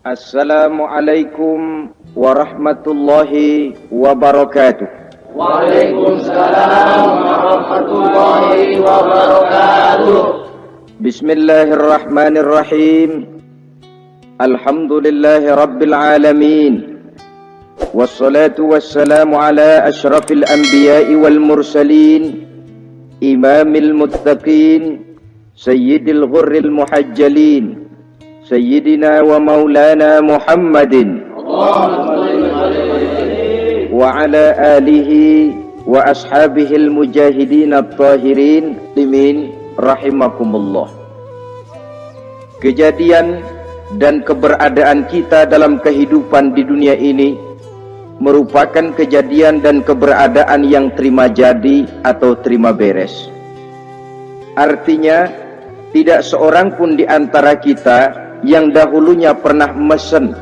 Assalamualaikum warahmatullahi wabarakatuh. Waalaikumsalam warahmatullahi wabarakatuh. Bismillahirrahmanirrahim. Alhamdulillahi rabbil alamin. Wassalatu wassalamu ala ashrafil anbiya'i wal mursalin, imamil muttaqin, sayyidil ghurril muhajjalin, sayyidina wa maulana Muhammadin wa ala alihi wa ashabihil mujahidin at-tahirin limin rahimakumullah. Kejadian dan keberadaan kita dalam kehidupan di dunia ini merupakan kejadian dan keberadaan yang terima jadi atau terima beres. Artinya tidak seorang pun di antara kita yang dahulunya pernah mesen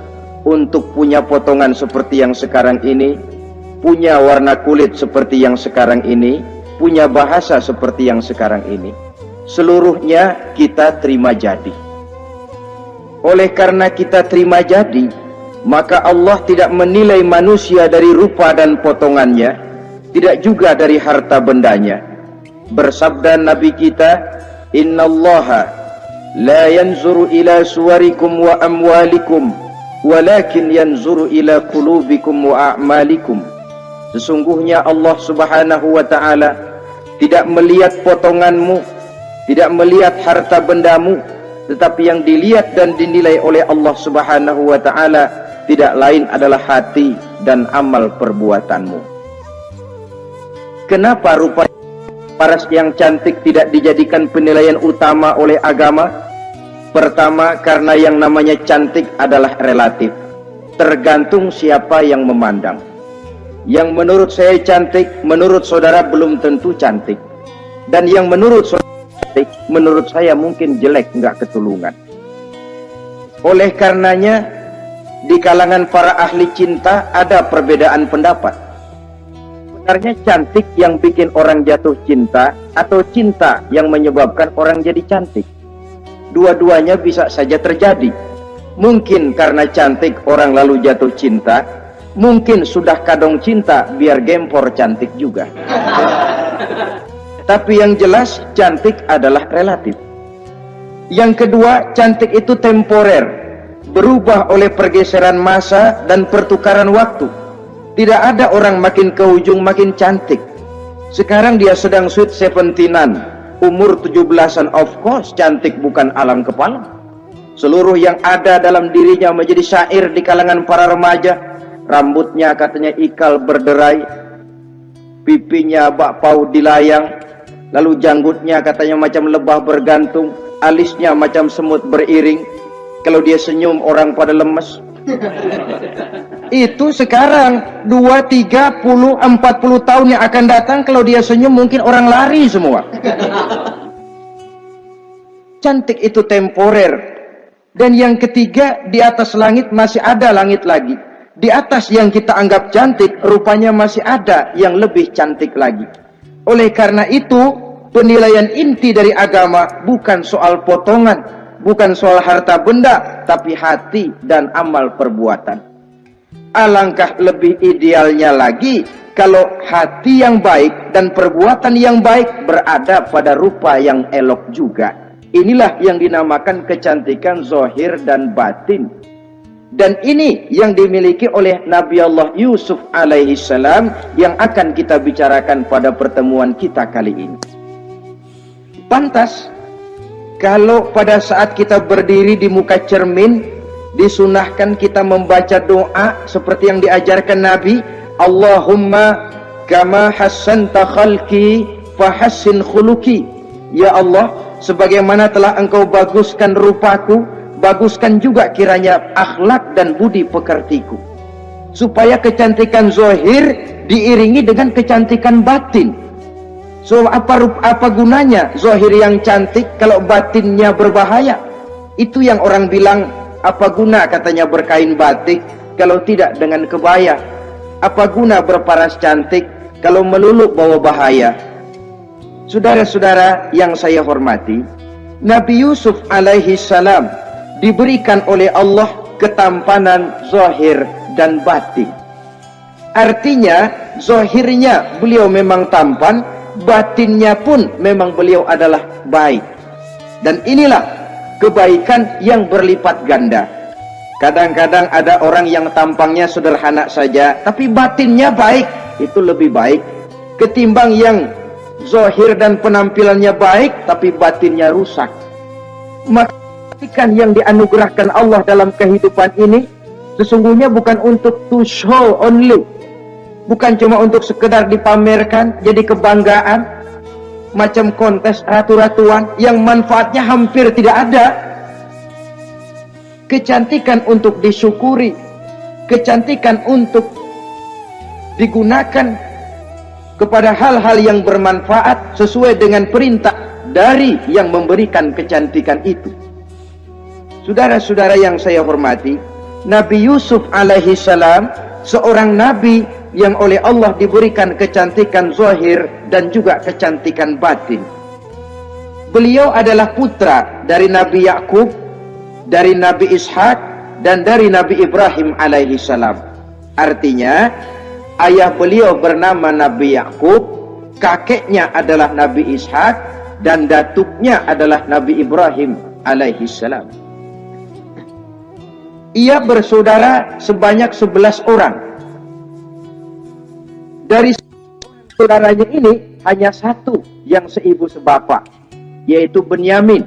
untuk punya potongan seperti yang sekarang ini, punya warna kulit seperti yang sekarang ini, punya bahasa seperti yang sekarang ini. Seluruhnya kita terima jadi. Oleh karena kita terima jadi, maka Allah tidak menilai manusia dari rupa dan potongannya, tidak juga dari harta bendanya. Bersabda Nabi kita, "Innallaha la yanzuru ila suwarikum wa amwalikum, walakin yanzuru ila qulubikum wa a'malikum." Sesungguhnya Allah Subhanahu wa ta'ala tidak melihat potonganmu, tidak melihat harta bendamu, tetapi yang dilihat dan dinilai oleh Allah Subhanahu wa ta'ala tidak lain adalah hati dan amal perbuatanmu. Kenapa rupa paras yang cantik tidak dijadikan penilaian utama oleh agama? Pertama, karena yang namanya cantik adalah relatif, tergantung siapa yang memandang. Yang menurut saya cantik, menurut saudara belum tentu cantik. Dan yang menurut saudara cantik, menurut saya mungkin jelek, nggak ketulungan. Oleh karenanya, di kalangan para ahli cinta ada perbedaan pendapat. Sebenarnya cantik yang bikin orang jatuh cinta, atau cinta yang menyebabkan orang jadi cantik? Dua-duanya bisa saja terjadi. Mungkin karena cantik orang lalu jatuh cinta, mungkin sudah kadong cinta biar gempor cantik juga. Tapi yang jelas cantik adalah relatif. Yang kedua, cantik itu temporer, berubah oleh pergeseran masa dan pertukaran waktu. Tidak ada orang makin ke ujung makin cantik. Sekarang dia sedang sweet 17-an, umur 17-an, of course cantik bukan alam kepala. Seluruh yang ada dalam dirinya menjadi syair di kalangan para remaja. Rambutnya katanya ikal berderai, pipinya bakpao dilayang, lalu janggutnya katanya macam lebah bergantung, alisnya macam semut beriring. Kalau dia senyum orang pada lemes. Itu sekarang 2, 30, 40 tahun yang akan datang, kalau dia senyum mungkin orang lari semua. Cantik itu temporer. Dan yang ketiga, di atas langit masih ada langit lagi. Di atas yang kita anggap cantik, rupanya masih ada yang lebih cantik lagi. Oleh karena itu, penilaian inti dari agama bukan soal potongan, bukan soal harta benda, tapi hati dan amal perbuatan. Alangkah lebih idealnya lagi kalau hati yang baik dan perbuatan yang baik berada pada rupa yang elok juga. Inilah yang dinamakan kecantikan zahir dan batin. Dan ini yang dimiliki oleh Nabi Allah Yusuf alaihi salam yang akan kita bicarakan pada pertemuan kita kali ini. Pantas kalau pada saat kita berdiri di muka cermin, disunahkan kita membaca doa seperti yang diajarkan Nabi, Allahumma kama hassanta khalqi fahassin khuluqi. Ya Allah, sebagaimana telah engkau baguskan rupaku, baguskan juga kiranya akhlak dan budi pekertiku. Supaya kecantikan zahir diiringi dengan kecantikan batin. So apa gunanya zahir yang cantik kalau batinnya berbahaya? Itu yang orang bilang, apa guna katanya berkain batik kalau tidak dengan kebaya? Apa guna berparas cantik kalau melulu bawa bahaya? Saudara-saudara yang saya hormati, Nabi Yusuf alaihi salam diberikan oleh Allah ketampanan zahir dan batin. Artinya zahirnya beliau memang tampan, batinnya pun memang beliau adalah baik. Dan inilah kebaikan yang berlipat ganda. Kadang-kadang ada orang yang tampangnya sederhana saja, tapi batinnya baik. Itu lebih baik ketimbang yang zahir dan penampilannya baik, tapi batinnya rusak. Maka kebaikan yang dianugerahkan Allah dalam kehidupan ini sesungguhnya bukan untuk to show only, bukan cuma untuk sekedar dipamerkan jadi kebanggaan, macam kontes ratu-ratuan yang manfaatnya hampir tidak ada. Kecantikan untuk disyukuri, kecantikan untuk digunakan kepada hal-hal yang bermanfaat sesuai dengan perintah dari yang memberikan kecantikan itu. Saudara-saudara yang saya hormati, Nabi Yusuf alaihi salam seorang nabi yang oleh Allah diberikan kecantikan zahir dan juga kecantikan batin. Beliau adalah putra dari Nabi Yakub, dari Nabi Ishak, dan dari Nabi Ibrahim alaihi salam. Artinya ayah beliau bernama Nabi Yakub, kakeknya adalah Nabi Ishak, dan datuknya adalah Nabi Ibrahim alaihi salam. Ia bersaudara sebanyak 11 orang. Dari saudaranya ini hanya satu yang seibu sebapak, yaitu Benyamin.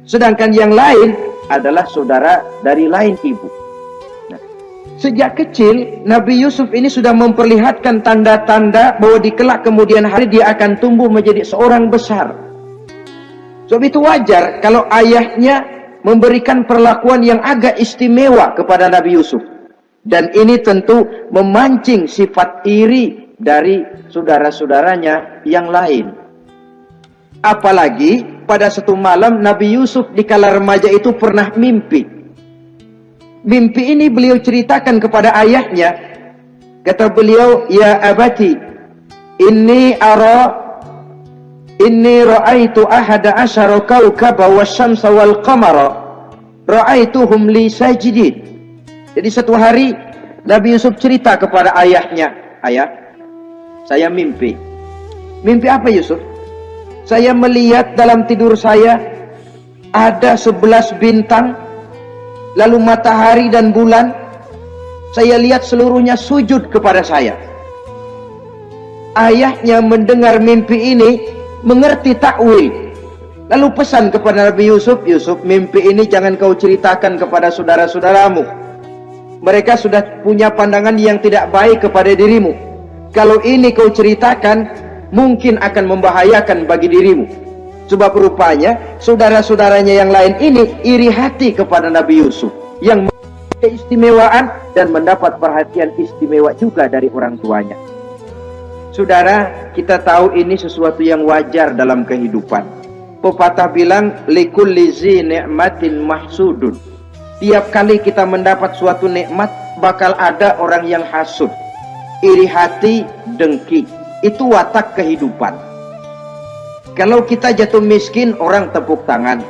Sedangkan yang lain adalah saudara dari lain ibu. Nah, sejak kecil Nabi Yusuf ini sudah memperlihatkan tanda-tanda bahwa di kelak kemudian hari dia akan tumbuh menjadi seorang besar. Sebab itu wajar kalau ayahnya memberikan perlakuan yang agak istimewa kepada Nabi Yusuf. Dan ini tentu memancing sifat iri dari saudara-saudaranya yang lain. Apalagi pada satu malam Nabi Yusuf di kala remaja itu pernah mimpi. Mimpi ini beliau ceritakan kepada ayahnya. Kata beliau, "Ya abati, inni ra'aitu ahada asyara kawkaba wasyamsa wal qamara ra'aituhum li sajidin." Jadi satu hari Nabi Yusuf cerita kepada ayahnya, "Ayah, saya mimpi." Mimpi apa Yusuf? "Saya melihat dalam tidur saya ada 11 bintang, lalu matahari dan bulan. Saya lihat seluruhnya sujud kepada saya." Ayahnya mendengar mimpi ini, mengerti takwil, lalu pesan kepada Nabi Yusuf, "Yusuf, mimpi ini jangan kau ceritakan kepada saudara-saudaramu. Mereka sudah punya pandangan yang tidak baik kepada dirimu. Kalau ini kau ceritakan, mungkin akan membahayakan bagi dirimu." Sebab rupanya saudara-saudaranya yang lain ini iri hati kepada Nabi Yusuf yang memiliki keistimewaan dan mendapat perhatian istimewa juga dari orang tuanya. Saudara, kita tahu ini sesuatu yang wajar dalam kehidupan. Pepatah bilang, likulli zi ni'matin mahsudun. Tiap kali kita mendapat suatu nikmat, bakal ada orang yang hasud, iri hati, dengki. Itu watak kehidupan. Kalau kita jatuh miskin, orang tepuk tangan.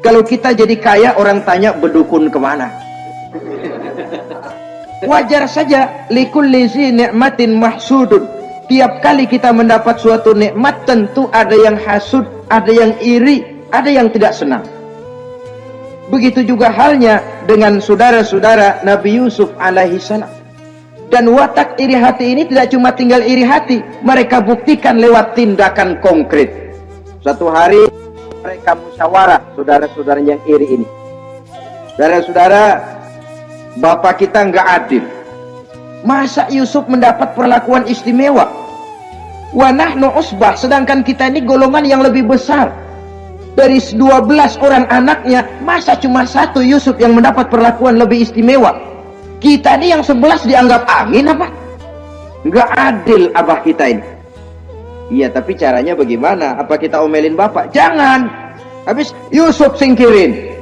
Kalau kita jadi kaya, orang tanya berdukun kemana. Wajar saja, likulli zi ni'matin mahsudun. Tiap kali kita mendapat suatu nikmat, tentu ada yang hasud, ada yang iri, ada yang tidak senang. Begitu juga halnya dengan saudara-saudara Nabi Yusuf alaihi salam. Dan watak iri hati ini tidak cuma tinggal iri hati, mereka buktikan lewat tindakan konkret. Suatu hari mereka musyawarah, saudara-saudara yang iri ini. Saudara-saudara, bapak kita nggak adil. Masa Yusuf mendapat perlakuan istimewa? Wa nahnu usbah, sedangkan kita ini golongan yang lebih besar. Dari 12 orang anaknya, masa cuma satu Yusuf yang mendapat perlakuan lebih istimewa? Kita ini yang 11 dianggap angin apa? Nggak adil abah kita ini. Iya, tapi caranya bagaimana? Apa kita omelin bapak? Jangan. Habis Yusuf singkirin.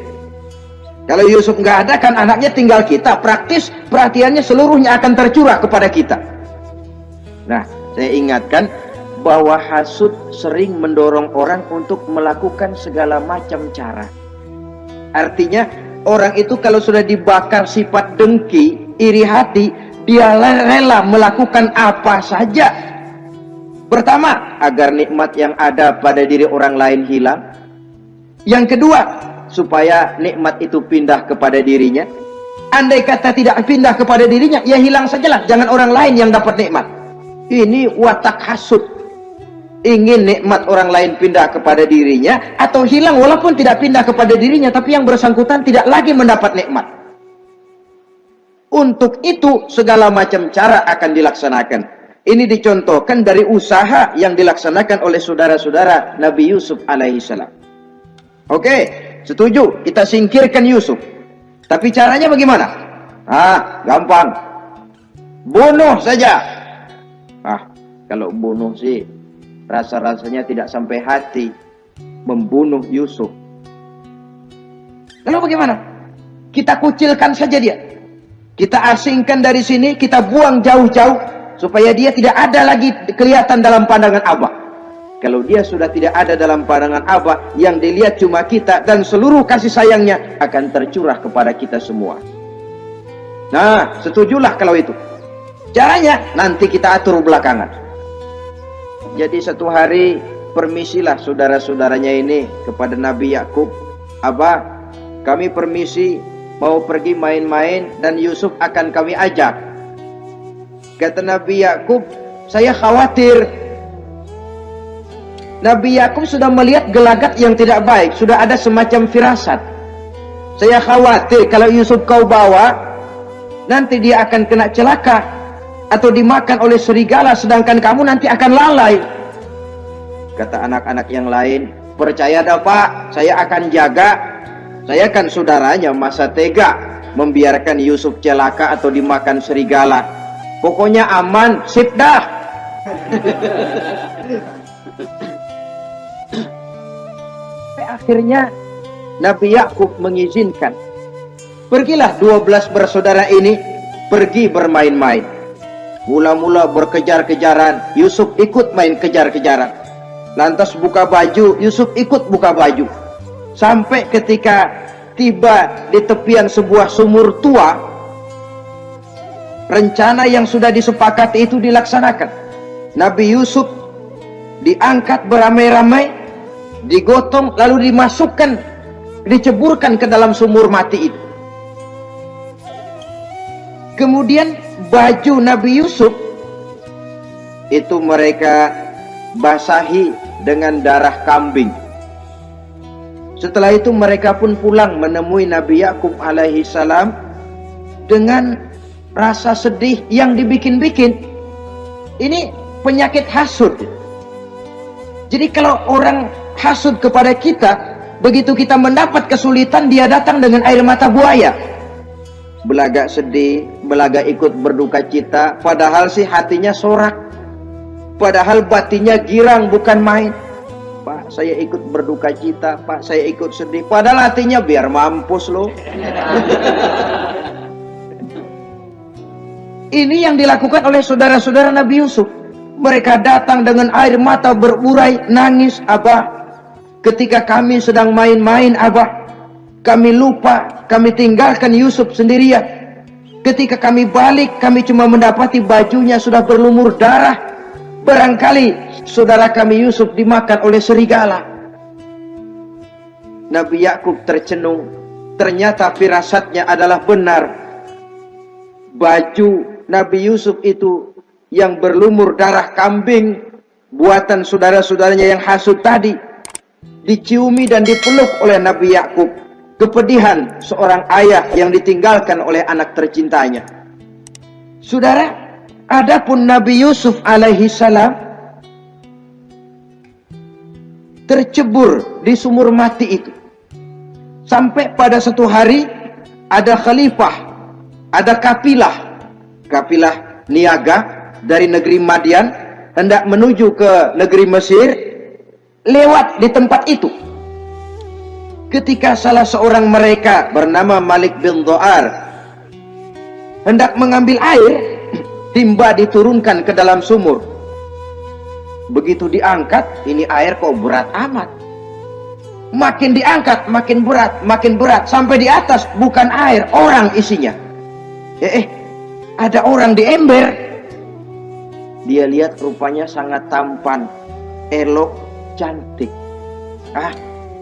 Kalau Yusuf nggak ada, kan anaknya tinggal kita. Praktis perhatiannya seluruhnya akan tercurah kepada kita. Nah, saya ingatkan bahwa hasud sering mendorong orang untuk melakukan segala macam cara. Artinya Orang itu kalau sudah dibakar sifat dengki, iri hati, dia rela melakukan apa saja. Pertama, agar nikmat yang ada pada diri orang lain hilang. Yang kedua, supaya nikmat itu pindah kepada dirinya. Andai kata tidak pindah kepada dirinya, ya hilang sajalah, jangan orang lain yang dapat nikmat. Ini watak hasud. Ingin nikmat orang lain pindah kepada dirinya, atau hilang walaupun tidak pindah kepada dirinya, tapi yang bersangkutan tidak lagi mendapat nikmat. Untuk itu segala macam cara akan dilaksanakan. Ini dicontohkan dari usaha yang dilaksanakan oleh saudara-saudara Nabi Yusuf alaihissalam. Oke, setuju, kita singkirkan Yusuf. Tapi caranya bagaimana? Gampang. Bunuh saja. Kalau bunuh sih rasa-rasanya tidak sampai hati membunuh Yusuf. Lalu bagaimana? Kita kucilkan saja dia. Kita asingkan dari sini, kita buang jauh-jauh supaya dia tidak ada lagi kelihatan dalam pandangan Abah. Kalau dia sudah tidak ada dalam pandangan Abah, yang dilihat cuma kita dan seluruh kasih sayangnya akan tercurah kepada kita semua. Nah, setujulah kalau itu. Caranya nanti kita atur belakangan. Jadi satu hari permisilah saudara-saudaranya ini kepada Nabi Yakub. Abah, kami permisi mau pergi main-main dan Yusuf akan kami ajak. Kata Nabi Yakub, saya khawatir. Nabi Yakub sudah melihat gelagat yang tidak baik, sudah ada semacam firasat. Saya khawatir kalau Yusuf kau bawa, nanti dia akan kena celaka atau dimakan oleh serigala, sedangkan kamu nanti akan lalai. Kata anak-anak yang lain, percaya dah Pak, saya akan jaga. Saya kan saudaranya, masa tega membiarkan Yusuf celaka atau dimakan serigala. Pokoknya aman, sip dah. Akhirnya Nabi Yakub mengizinkan. Pergilah 12 bersaudara ini pergi bermain-main. Mula-mula berkejar-kejaran, Yusuf ikut main kejar-kejaran. Lantas buka baju, Yusuf ikut buka baju. Sampai ketika tiba di tepian sebuah sumur tua, rencana yang sudah disepakati itu dilaksanakan. Nabi Yusuf diangkat beramai-ramai, digotong, lalu dimasukkan, diceburkan ke dalam sumur mati itu. Kemudian baju Nabi Yusuf itu mereka basahi dengan darah kambing. Setelah itu mereka pun pulang menemui Nabi Yakub alaihi salam dengan rasa sedih yang dibikin-bikin. Ini penyakit hasud. Jadi kalau orang hasud kepada kita, begitu kita mendapat kesulitan, dia datang dengan air mata buaya. Belagak sedih, belagak ikut berduka cita, padahal sih hatinya sorak, padahal batinnya girang bukan main. Pak, saya ikut berduka cita, Pak, saya ikut sedih, padahal hatinya biar mampus loh. Ini yang dilakukan oleh saudara-saudara Nabi Yusuf. Mereka datang dengan air mata berurai, nangis, Abah, ketika kami sedang main-main, Abah, kami lupa, kami tinggalkan Yusuf sendirian. Ketika kami balik, kami cuma mendapati bajunya sudah berlumur darah. Barangkali saudara kami Yusuf dimakan oleh serigala. Nabi Yakub tercenung. Ternyata firasatnya adalah benar. Baju Nabi Yusuf itu yang berlumur darah kambing, buatan saudara-saudaranya yang hasud tadi, diciumi dan dipeluk oleh Nabi Yakub. Kepedihan seorang ayah yang ditinggalkan oleh anak tercintanya. Saudara, adapun Nabi Yusuf alaihi salam tercebur di sumur mati itu. Sampai pada satu hari ada khalifah, ada kapilah niaga dari negeri Madian hendak menuju ke negeri Mesir, lewat di tempat itu. Ketika salah seorang mereka bernama Malik bin Dho'ar hendak mengambil air, timba diturunkan ke dalam sumur. Begitu diangkat, ini air kok berat amat. makin diangkat, makin berat, sampai di atas bukan air, orang isinya. Ada orang di ember. Dia lihat rupanya sangat tampan, elok, cantik.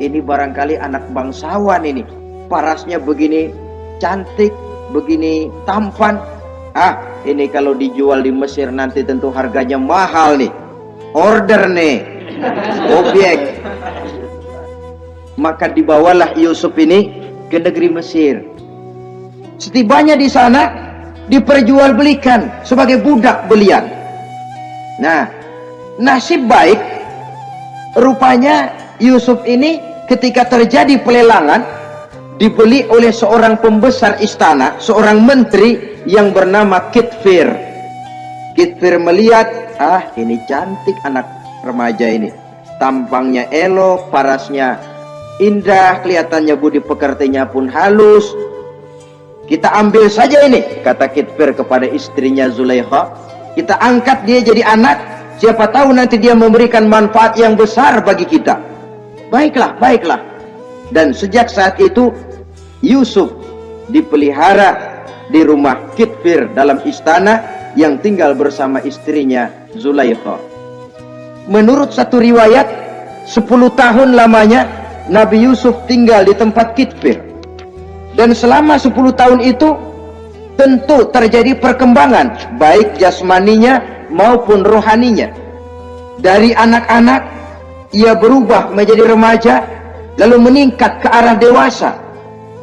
Ini barangkali anak bangsawan ini. Parasnya begini cantik, begini tampan. Ini kalau dijual di Mesir nanti tentu harganya mahal nih. Order nih, objek. Maka dibawalah Yusuf ini ke negeri Mesir. Setibanya di sana diperjualbelikan sebagai budak belian. Nah, nasib baik rupanya Yusuf ini ketika terjadi pelelangan dibeli oleh seorang pembesar istana, seorang menteri yang bernama Kitfir. Kitfir melihat, ini cantik anak remaja ini. Tampangnya elok, parasnya indah, kelihatannya budi pekertinya pun halus. Kita ambil saja ini, kata Kitfir kepada istrinya Zulaikha. Kita angkat dia jadi anak, siapa tahu nanti dia memberikan manfaat yang besar bagi kita. Baiklah. Dan sejak saat itu Yusuf dipelihara di rumah Kitfir dalam istana yang tinggal bersama istrinya Zulaikha. Menurut satu riwayat 10 tahun lamanya Nabi Yusuf tinggal di tempat Kitfir. Dan selama 10 tahun itu tentu terjadi perkembangan baik jasmaninya maupun rohaninya. Dari anak-anak ia berubah menjadi remaja, lalu meningkat ke arah dewasa.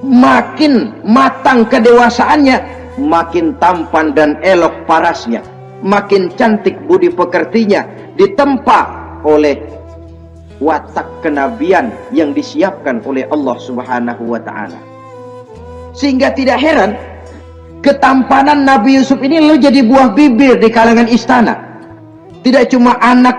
Makin matang kedewasaannya, makin tampan dan elok parasnya, makin cantik budi pekertinya, ditempa oleh watak kenabian yang disiapkan oleh Allah Subhanahu wa ta'ala. Sehingga tidak heran ketampanan Nabi Yusuf ini lalu jadi buah bibir di kalangan istana. Tidak cuma anak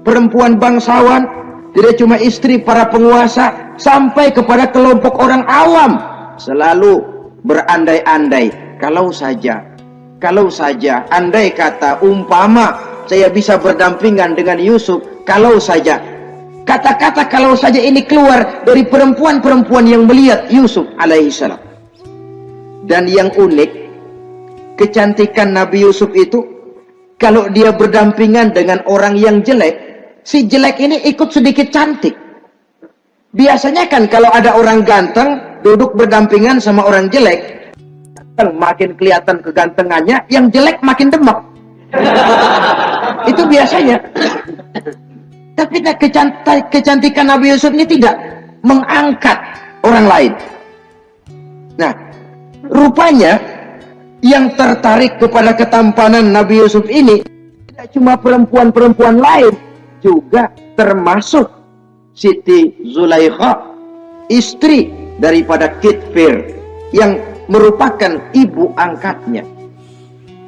perempuan bangsawan, tidak cuma istri para penguasa, sampai kepada kelompok orang awam selalu berandai-andai, kalau saja, andai kata, umpama saya bisa berdampingan dengan Yusuf, kalau saja. Kata-kata kalau saja ini keluar dari perempuan-perempuan yang melihat Yusuf alaihissalam. Dan yang unik, kecantikan Nabi Yusuf itu, kalau dia berdampingan dengan orang yang jelek, si jelek ini ikut sedikit cantik. Biasanya kan kalau ada orang ganteng duduk berdampingan sama orang jelek, makin kelihatan kegantengannya, yang jelek makin demek. Itu biasanya. Tapi kecantikan Nabi Yusuf ini tidak mengangkat orang lain. Nah, rupanya yang tertarik kepada ketampanan Nabi Yusuf ini tidak cuma perempuan-perempuan lain, juga termasuk Siti Zulaikha, istri daripada Kitfir, yang merupakan ibu angkatnya.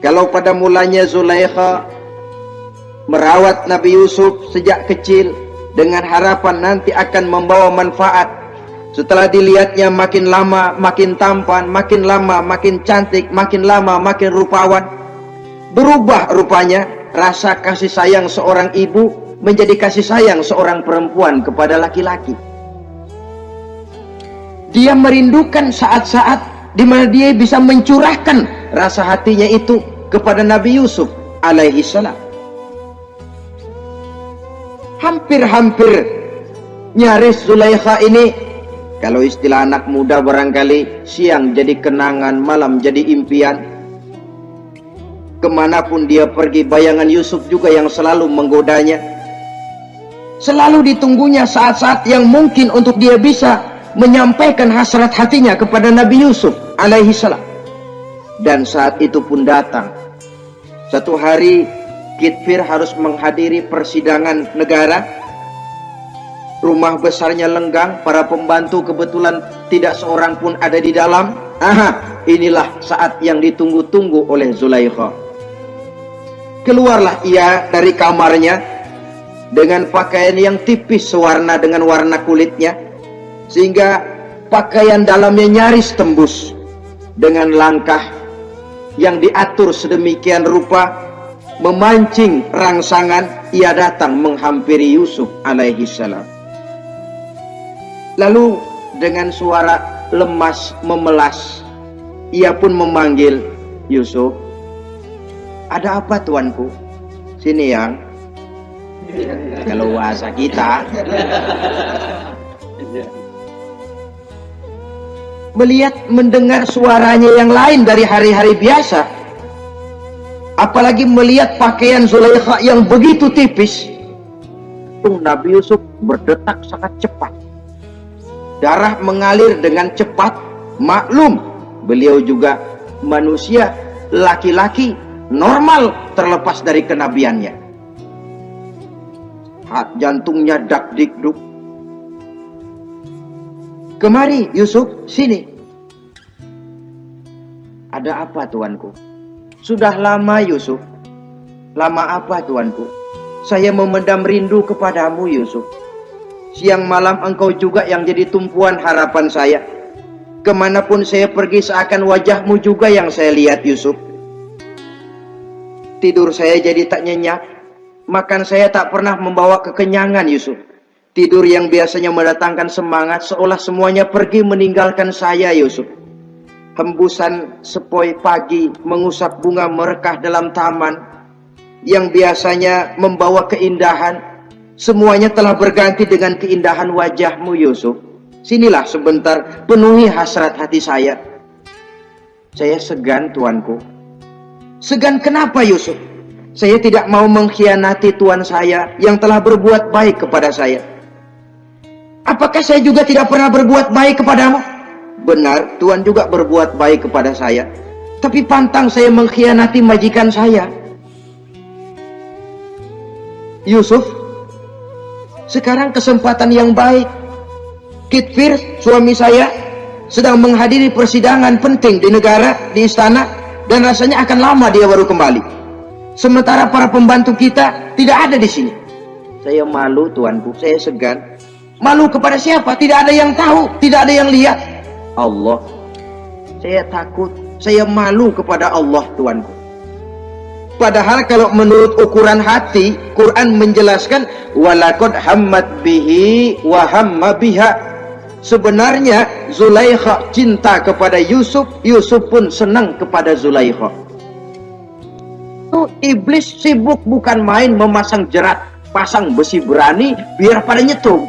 Kalau pada mulanya Zulaikha merawat Nabi Yusuf sejak kecil dengan harapan nanti akan membawa manfaat, setelah dilihatnya makin lama makin tampan, makin lama makin cantik, makin lama makin rupawan, berubah rupanya rasa kasih sayang seorang ibu menjadi kasih sayang seorang perempuan kepada laki-laki. Dia merindukan saat-saat di mana dia bisa mencurahkan rasa hatinya itu kepada Nabi Yusuf alaihi salam. Hampir-hampir nyaris Zulaikha ini, kalau istilah anak muda barangkali, siang jadi kenangan, malam jadi impian. Kemanapun dia pergi, bayangan Yusuf juga yang selalu menggodanya. Selalu ditunggunya saat-saat yang mungkin untuk dia bisa menyampaikan hasrat hatinya kepada Nabi Yusuf alaihi salam. Dan saat itu pun datang. Satu hari Kitfir harus menghadiri persidangan negara. Rumah besarnya lenggang, para pembantu kebetulan tidak seorang pun ada di dalam. Inilah saat yang ditunggu-tunggu oleh Zulaikha. Keluarlah ia dari kamarnya dengan pakaian yang tipis sewarna dengan warna kulitnya, sehingga pakaian dalamnya nyaris tembus. Dengan langkah yang diatur sedemikian rupa, memancing rangsangan, ia datang menghampiri Yusuf alaihi salam. Lalu dengan suara lemas memelas, ia pun memanggil Yusuf. Ada apa tuanku? Sini yang. Kalau bahasa kita. Melihat mendengar suaranya yang lain dari hari-hari biasa. Apalagi melihat pakaian Zulaikha yang begitu tipis. Nabi Yusuf berdetak sangat cepat. Darah mengalir dengan cepat. Maklum, beliau juga manusia, laki-laki, normal terlepas dari kenabiannya. Jantungnya dak-dik-duk. Kemari Yusuf, sini. Ada apa tuanku? Sudah lama Yusuf. Lama apa tuanku? Saya memendam rindu kepadamu Yusuf. Siang malam engkau juga yang jadi tumpuan harapan saya. Kemanapun saya pergi seakan wajahmu juga yang saya lihat Yusuf. Tidur saya jadi tak nyenyak. Makan saya tak pernah membawa kekenyangan Yusuf. Tidur yang biasanya mendatangkan semangat seolah semuanya pergi meninggalkan saya Yusuf. Hembusan sepoi pagi mengusap bunga merekah dalam taman yang biasanya membawa keindahan, semuanya telah berganti dengan keindahan wajahmu Yusuf. Sinilah sebentar, penuhi hasrat hati saya. Saya segan tuanku. Segan kenapa Yusuf? Saya tidak mau mengkhianati tuan saya yang telah berbuat baik kepada saya. Apakah saya juga tidak pernah berbuat baik kepadamu? Benar, Tuan juga berbuat baik kepada saya. Tapi pantang saya mengkhianati majikan saya. Yusuf, sekarang kesempatan yang baik. Kitfir, suami saya, sedang menghadiri persidangan penting di negara, di istana, dan rasanya akan lama dia baru kembali. Sementara para pembantu kita tidak ada di sini. Saya malu tuanku, saya segan. Malu kepada siapa? Tidak ada yang tahu, tidak ada yang lihat. Allah. Saya takut, saya malu kepada Allah tuanku. Padahal kalau menurut ukuran hati, Quran menjelaskan walaqad hammat bihi wa hamma biha. Sebenarnya Zulaikha cinta kepada Yusuf, Yusuf pun senang kepada Zulaikha. Iblis sibuk bukan main memasang jerat, pasang besi berani biar pada nyetrum.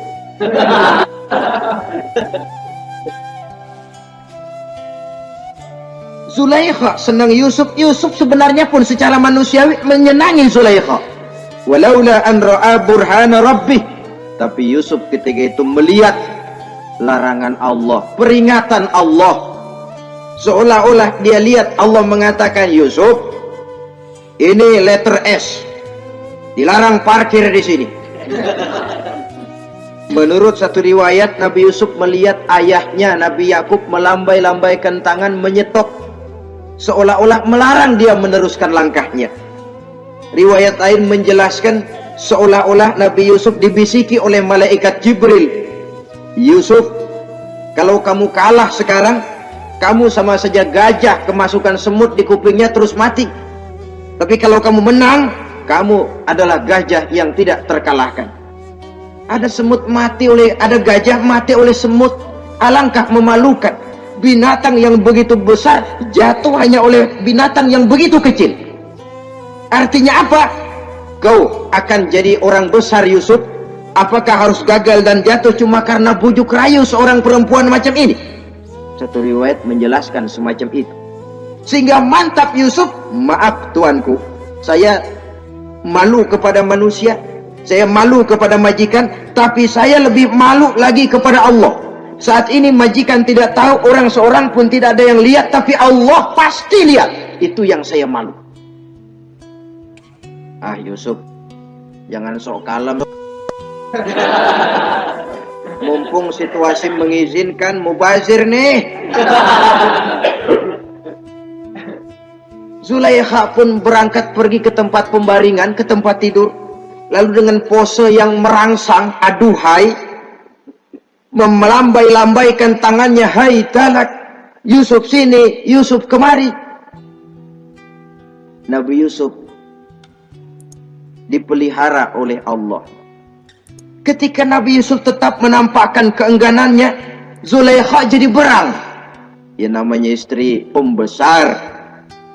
Zulaikha senang Yusuf. Yusuf sebenarnya pun secara manusiawi menyenangi Zulaikha. Walaula an ra'a burhana rabbih. Tapi Yusuf ketika itu melihat larangan Allah, peringatan Allah. Seolah-olah dia lihat Allah mengatakan, Yusuf, ini letter S. Dilarang parkir di sini. Menurut satu riwayat, Nabi Yusuf melihat ayahnya Nabi Yakub melambai-lambaikan tangan menyetok, seolah-olah melarang dia meneruskan langkahnya. Riwayat lain menjelaskan seolah-olah Nabi Yusuf dibisiki oleh malaikat Jibril, Yusuf, kalau kamu kalah sekarang, kamu sama saja gajah kemasukan semut di kupingnya terus mati. Tapi kalau kamu menang, kamu adalah gajah yang tidak terkalahkan. Ada semut mati oleh, ada gajah mati oleh semut. Alangkah memalukan. Binatang yang begitu besar jatuh hanya oleh binatang yang begitu kecil. Artinya apa? Kau akan jadi orang besar Yusuf. Apakah harus gagal dan jatuh cuma karena bujuk rayu seorang perempuan macam ini? Satu riwayat menjelaskan semacam itu. Sehingga mantap Yusuf, maaf tuanku, saya malu kepada manusia, saya malu kepada majikan, tapi saya lebih malu lagi kepada Allah. Saat ini majikan tidak tahu, orang seorang pun tidak ada yang lihat, tapi Allah pasti lihat. Itu yang saya malu. Ah Yusuf, jangan sok kalem. Mumpung situasi mengizinkan, mubazir nih. Zulaikha pun berangkat pergi ke tempat pembaringan, ke tempat tidur. Lalu dengan pose yang merangsang, aduhai, melambai-lambaikan tangannya, hai talak, Yusuf sini, Yusuf kemari. Nabi Yusuf dipelihara oleh Allah. Ketika Nabi Yusuf tetap menampakkan keengganannya, Zulaikha jadi berang. Ya namanya istri pembesar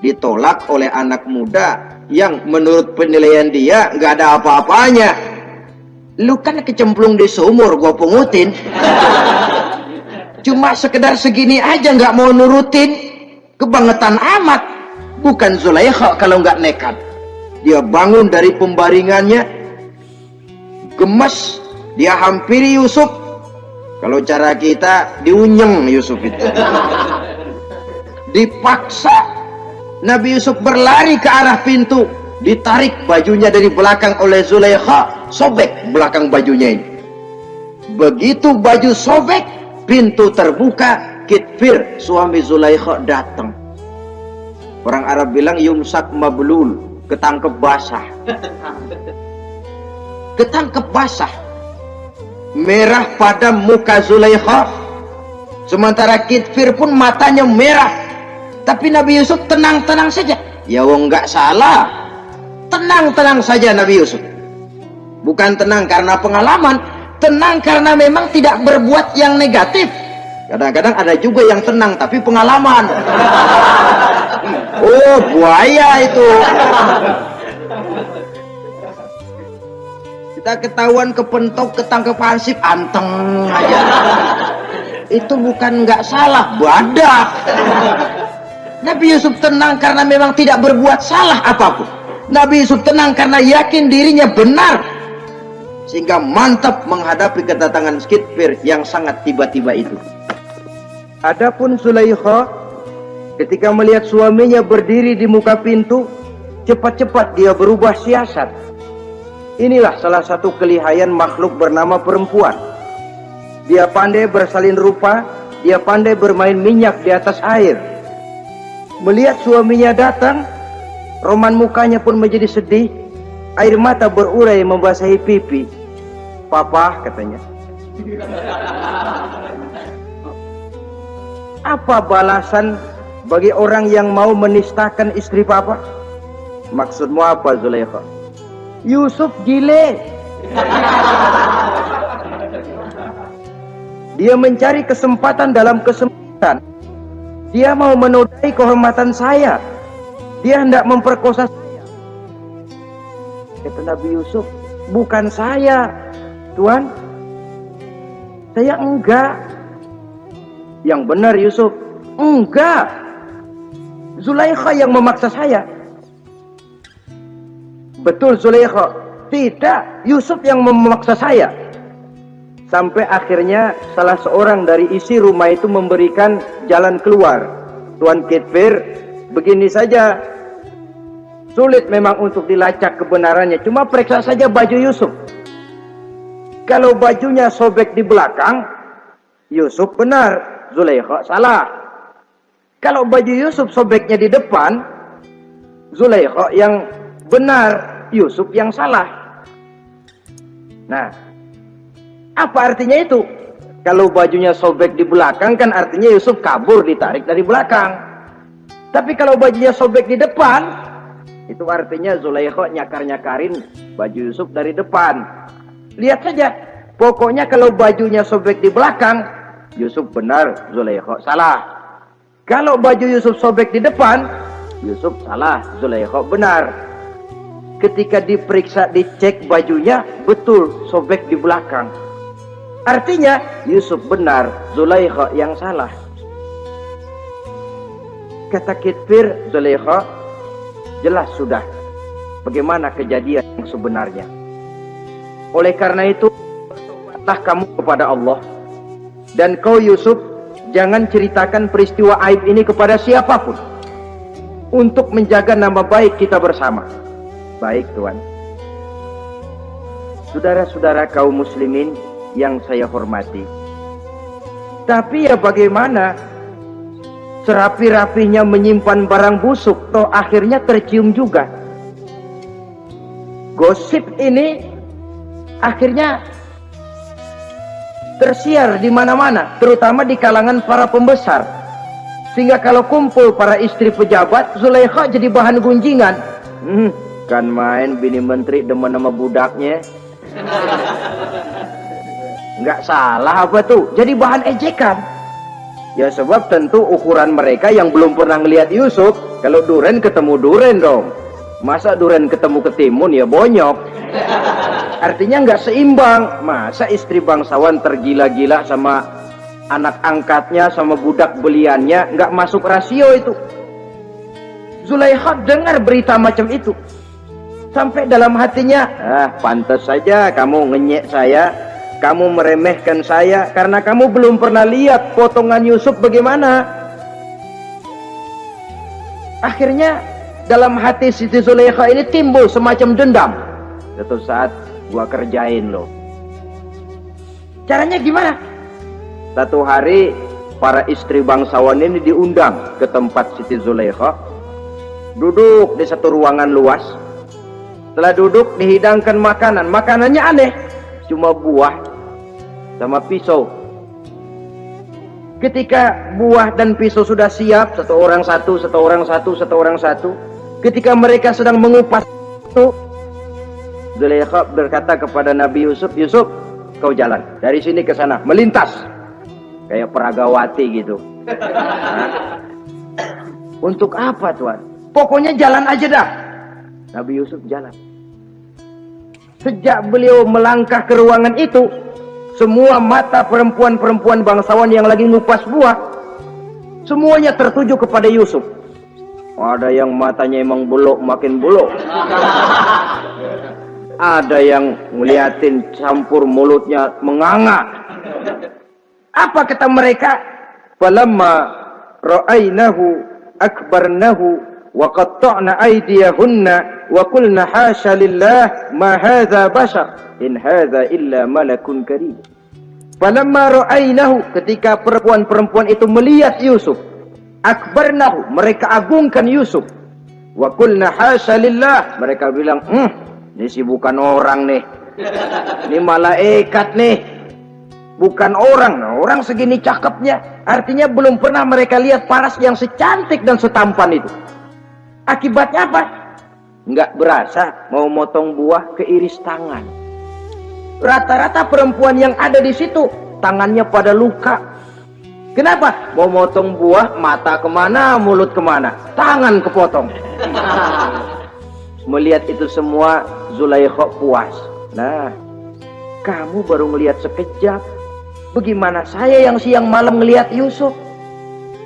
ditolak oleh anak muda yang menurut penilaian dia nggak ada apa-apanya. Lu kan kecemplung di sumur, gua pungutin. Cuma sekedar segini aja nggak mau nurutin, kebangetan amat. Bukan Zulaikha kalau nggak nekat. Dia bangun dari pembaringannya, gemes, dia hampiri Yusuf. Kalau cara kita diunyeng Yusuf itu. Dipaksa Nabi Yusuf berlari ke arah pintu, ditarik bajunya dari belakang oleh Zulaikha, sobek belakang bajunya ini. Begitu baju sobek, pintu terbuka, Kitfir suami Zulaikha datang. Orang Arab bilang yumsak mablul, ketangkep basah. Ketangkep basah. Merah pada muka Zulaikha. Sementara Kitfir pun matanya merah. Tapi Nabi Yusuf tenang-tenang saja. Ya wong nggak salah. Tenang-tenang saja Nabi Yusuf. Bukan tenang karena pengalaman, tenang karena memang tidak berbuat yang negatif. Kadang-kadang ada juga yang tenang tapi pengalaman. Oh, buaya itu. Kita ketahuan kepentok, ketangkep hansip, anteng aja. Itu bukan nggak salah, badak. Nabi Yusuf tenang karena memang tidak berbuat salah apapun. Nabi Yusuf tenang karena yakin dirinya benar, sehingga mantap menghadapi kedatangan Kitfir yang sangat tiba-tiba itu. Adapun Zulaikha, ketika melihat suaminya berdiri di muka pintu, cepat-cepat dia berubah siasat. Inilah salah satu kelihayan makhluk bernama perempuan. Dia pandai bersalin rupa, dia pandai bermain minyak di atas air. Melihat suaminya datang, roman mukanya pun menjadi sedih, air mata berurai membasahi pipi. Papa, katanya. Apa balasan bagi orang yang mau menistakan istri papa? Maksudmu apa, Zulaikha? Yusuf gile. Dia mencari kesempatan dalam kesempatan. Dia mau menodai kehormatan saya. Dia hendak memperkosa saya. Kata Nabi Yusuf, bukan saya, Tuan. Saya enggak. Yang benar Yusuf, enggak. Zulaikha yang memaksa saya. Betul Zulaikha, tidak. Yusuf yang memaksa saya. Sampai akhirnya salah seorang dari isi rumah itu memberikan jalan keluar. Tuan Kitfir, begini saja. Sulit memang untuk dilacak kebenarannya. Cuma periksa saja baju Yusuf. Kalau bajunya sobek di belakang, Yusuf benar, Zulaikha salah. Kalau baju Yusuf sobeknya di depan, Zulaikha yang benar, Yusuf yang salah. Nah, apa artinya itu? Kalau bajunya sobek di belakang kan artinya Yusuf kabur, ditarik dari belakang. Tapi kalau bajunya sobek di depan, itu artinya Zulaikha nyakar-nyakarin baju Yusuf dari depan. Lihat saja, pokoknya kalau bajunya sobek di belakang, Yusuf benar, Zulaikha salah. Kalau baju Yusuf sobek di depan, Yusuf salah, Zulaikha benar. Ketika diperiksa, dicek bajunya, betul sobek di belakang. Artinya Yusuf benar, Zulaikha yang salah. Kata Kitfir, Zulaikha, jelas sudah bagaimana kejadian yang sebenarnya. Oleh karena itu, bertobatlah kamu kepada Allah. Dan kau Yusuf, jangan ceritakan peristiwa aib ini kepada siapapun, untuk menjaga nama baik kita bersama. Baik Tuan. Saudara-saudara kaum muslimin yang saya hormati, tapi ya bagaimana, serapi-rapinya menyimpan barang busuk, toh akhirnya tercium juga. Gosip ini akhirnya tersiar di mana-mana, terutama di kalangan para pembesar, sehingga kalau kumpul para istri pejabat, Zulaikha jadi bahan gunjingan. Kan main bini menteri demen sama budaknya. Nggak salah apa tuh? Jadi bahan ejekan. Ya sebab tentu ukuran mereka yang belum pernah ngelihat Yusuf, kalau duren ketemu duren dong. Masa duren ketemu ketimun ya bonyok. Artinya nggak seimbang. Masa istri bangsawan tergila-gila sama anak angkatnya, sama budak beliannya, nggak masuk rasio itu. Zulaikha dengar berita macam itu, sampai dalam hatinya, pantas saja kamu ngenyek saya, kamu meremehkan saya, karena kamu belum pernah lihat potongan Yusuf bagaimana. Akhirnya dalam hati Siti Zulaikha ini timbul semacam dendam. Suatu saat gua kerjain loh. Caranya gimana? Satu hari para istri bangsawan ini diundang ke tempat Siti Zulaikha, duduk di satu ruangan luas. Setelah duduk dihidangkan makanan. Makanannya aneh, cuma buah sama pisau. Ketika buah dan pisau sudah siap, satu orang satu, satu orang satu, satu orang satu, ketika mereka sedang mengupas itu, Zulaikha berkata kepada Nabi Yusuf, Yusuf, kau jalan dari sini ke sana, melintas kayak peragawati gitu. Untuk apa Tuhan? Pokoknya jalan aja dah. Nabi Yusuf jalan. Sejak beliau melangkah ke ruangan itu, semua mata perempuan-perempuan bangsawan yang lagi ngupas buah, semuanya tertuju kepada Yusuf. Ada yang matanya emang buluk, makin buluk. Ada yang ngeliatin campur mulutnya menganga. Apa kata mereka? Falamma ra'ainahu akbarnahu wa qatta'na aydiyahunna wa qulna hasya lillah ma hadza bashar in hadza illa malakun karim. Falamma ra'ainahu, ketika perempuan-perempuan itu melihat Yusuf, akbarnahu, mereka agungkan Yusuf, wa qulna hasya lillah, mereka bilang, ini sih bukan orang nih, ini malaikat nih, bukan orang. Nah, orang segini cakepnya, artinya belum pernah mereka lihat paras yang secantik dan setampan itu. Akibatnya apa? Nggak berasa mau motong buah, keiris tangan. Rata-rata perempuan yang ada di situ tangannya pada luka. Kenapa? Mau motong buah, mata kemana, mulut kemana, tangan kepotong. Melihat itu semua, Zulaikha puas. Nah, kamu baru melihat sekejap. Bagaimana saya yang siang malam melihat Yusuf?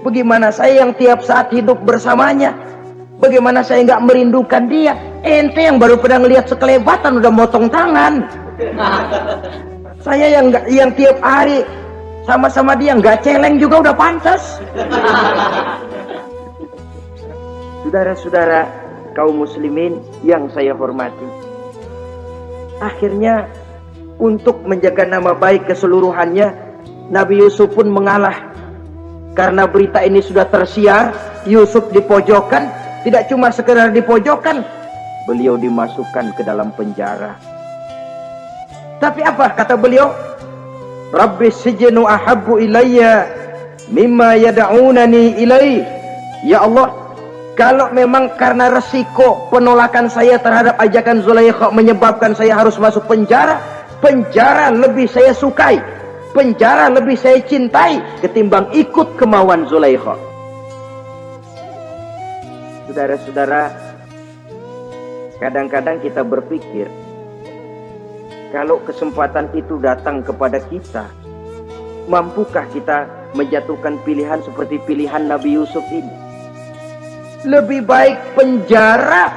Bagaimana saya yang tiap saat hidup bersamanya? Bagaimana saya nggak merindukan dia? Ente yang baru pernah ngelihat sekelebatan udah motong tangan. Saya yang tiap hari sama-sama dia nggak celeng juga udah pantas. Saudara-saudara kaum muslimin yang saya hormati, akhirnya untuk menjaga nama baik keseluruhannya, Nabi Yusuf pun mengalah. Karena berita ini sudah tersiar, Yusuf dipojokkan. Tidak cuma sekedar dipojokkan, beliau dimasukkan ke dalam penjara. Tapi apa kata beliau? Rabbi sijnu ahabbu ilayya mimma yad'unani ilai. Ya Allah, kalau memang karena resiko penolakan saya terhadap ajakan Zulaikha menyebabkan saya harus masuk penjara, penjara lebih saya sukai, penjara lebih saya cintai ketimbang ikut kemauan Zulaikha. Saudara-saudara, kadang-kadang kita berpikir, kalau kesempatan itu datang kepada kita, mampukah kita menjatuhkan pilihan seperti pilihan Nabi Yusuf ini? Lebih baik penjara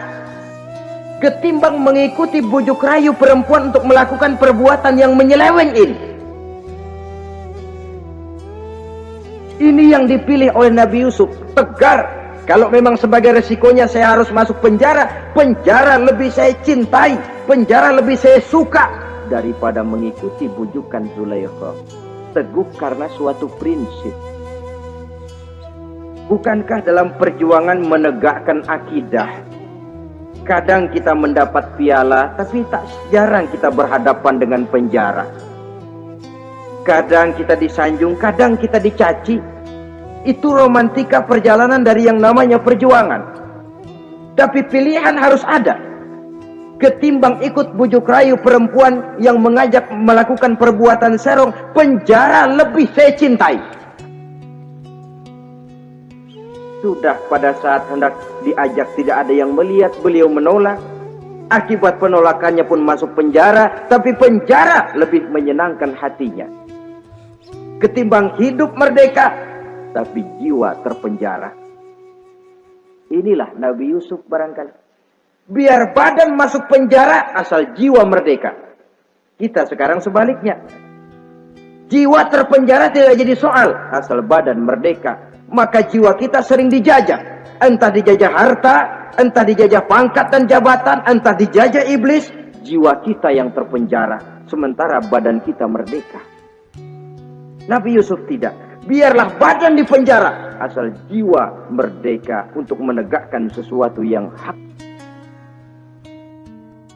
ketimbang mengikuti bujuk rayu perempuan untuk melakukan perbuatan yang menyeleweng ini. Ini yang dipilih oleh Nabi Yusuf, tegar. Kalau memang sebagai resikonya saya harus masuk penjara, penjara lebih saya cintai, penjara lebih saya suka daripada mengikuti bujukan Zulaikha. Teguh karena suatu prinsip. Bukankah dalam perjuangan menegakkan akidah, kadang kita mendapat piala, tapi tak jarang kita berhadapan dengan penjara. Kadang kita disanjung, kadang kita dicaci. Itu romantika perjalanan dari yang namanya perjuangan. Tapi pilihan harus ada. ketimbang ikut bujuk rayu perempuan yang mengajak melakukan perbuatan serong. Penjara lebih saya cintai. Sudah pada saat hendak diajak tidak ada yang melihat, beliau menolak. Akibat penolakannya pun masuk penjara, tapi penjara lebih menyenangkan hatinya ketimbang hidup merdeka tapi jiwa terpenjara. Inilah Nabi Yusuf barangkali. Biar badan masuk penjara asal jiwa merdeka. Kita sekarang sebaliknya. Jiwa terpenjara tidak jadi soal asal badan merdeka. Maka jiwa kita sering dijajah. Entah dijajah harta, entah dijajah pangkat dan jabatan, entah dijajah iblis. Jiwa kita yang terpenjara, sementara badan kita merdeka. Nabi Yusuf tidak. Biarlah badan di penjara, asal jiwa merdeka untuk menegakkan sesuatu yang hak.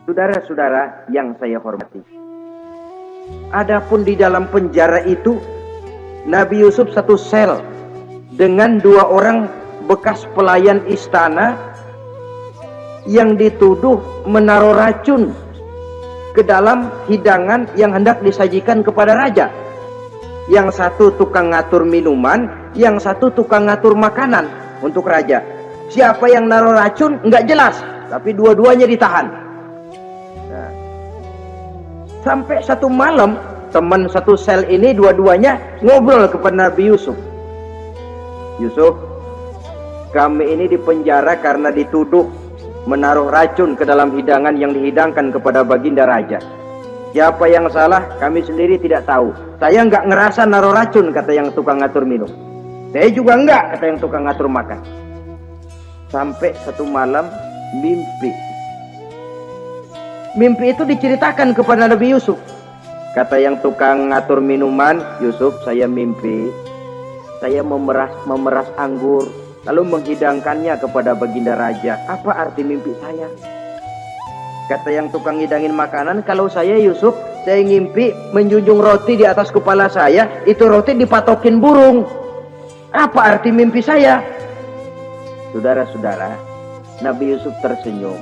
Saudara-saudara yang saya hormati, adapun di dalam penjara itu, Nabi Yusuf satu sel dengan 2 orang bekas pelayan istana yang dituduh menaruh racun ke dalam hidangan yang hendak disajikan kepada raja. Yang satu tukang ngatur minuman, yang satu tukang ngatur makanan untuk raja. Siapa yang naruh racun nggak jelas, tapi dua-duanya ditahan. Nah, sampai satu malam teman satu sel ini dua-duanya ngobrol kepada Nabi Yusuf. Yusuf, kami ini dipenjara karena dituduh menaruh racun ke dalam hidangan yang dihidangkan kepada baginda raja. Siapa yang salah, kami sendiri tidak tahu. Saya nggak ngerasa naruh racun, kata yang tukang ngatur minum. Saya juga enggak, kata yang tukang ngatur makan. Sampai satu malam mimpi. Mimpi itu diceritakan kepada Nabi Yusuf. Kata yang tukang ngatur minuman, Yusuf, saya mimpi. Saya memeras anggur, lalu menghidangkannya kepada baginda raja. Apa arti mimpi saya? Kata yang tukang ngidangin makanan, kalau saya Yusuf, saya ngimpi menjunjung roti di atas kepala saya, itu roti dipatokin burung. Apa arti mimpi saya? Saudara-saudara, Nabi Yusuf tersenyum.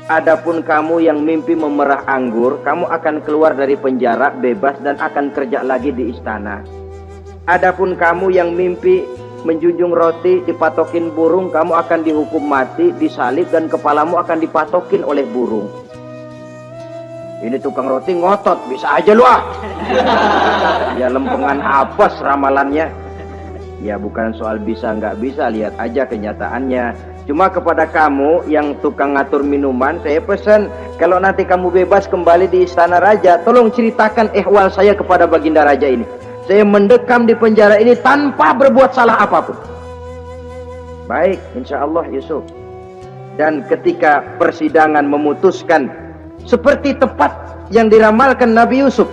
Adapun kamu yang mimpi memerah anggur, kamu akan keluar dari penjara bebas dan akan kerja lagi di istana. Adapun kamu yang mimpi menjunjung roti dipatokin burung, kamu akan dihukum mati, disalib, dan kepalamu akan dipatokin oleh burung. Ini tukang roti ngotot, bisa aja lu ah. Ya lempengan apes ramalannya. Ya bukan soal bisa nggak bisa, lihat aja kenyataannya. Cuma kepada kamu yang tukang ngatur minuman, saya pesan, kalau nanti kamu bebas kembali di istana raja, tolong ceritakan ihwal saya kepada baginda raja ini. Saya mendekam di penjara ini tanpa berbuat salah apapun. Baik, insya Allah Yusuf. Dan ketika persidangan memutuskan seperti tepat yang diramalkan Nabi Yusuf,